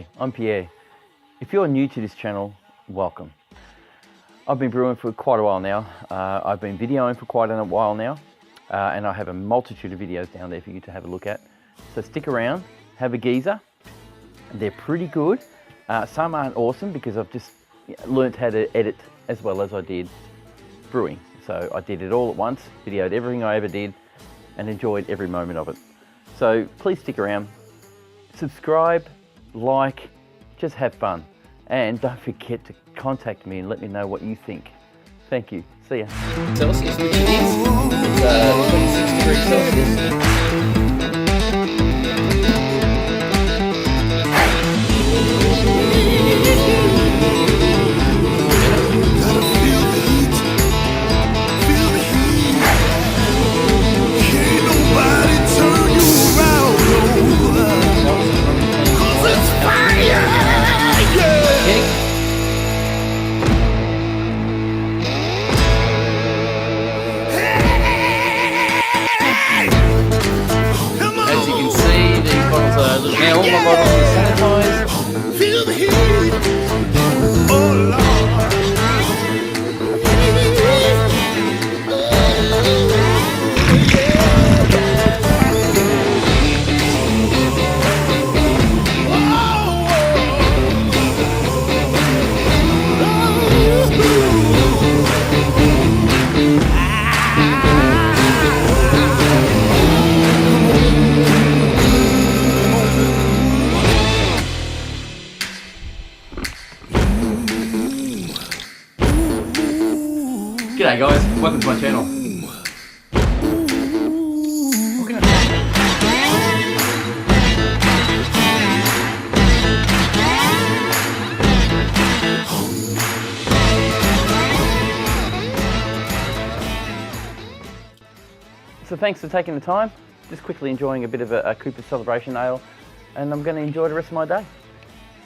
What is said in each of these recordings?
Hi, I'm Pierre. If you're new to this channel, welcome. I've been brewing for quite a while now. I've been videoing for quite a while now, and I have a multitude of videos down there for you to have a look at. So stick around, have a geezer. They're pretty good. Some aren't awesome because I've just learned how to edit as well as I did brewing. So I did it all at once, videoed everything I ever did, and enjoyed every moment of it. So please stick around, subscribe, like, just have fun. And don't forget to contact me and let me know what you think. Thank you. See ya. Celsius, which it is. It's 26 degrees Celsius. Now all my bottles are sanitised. Feel the heat. Oh Lord. G'day guys, welcome to my channel. So thanks for taking the time. Just quickly enjoying a bit of a Cooper Celebration Ale, and I'm going to enjoy the rest of my day.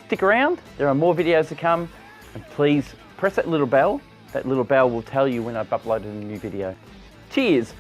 Stick around, there are more videos to come, and please press that little bell. That little bell will tell you when I've uploaded a new video. Cheers!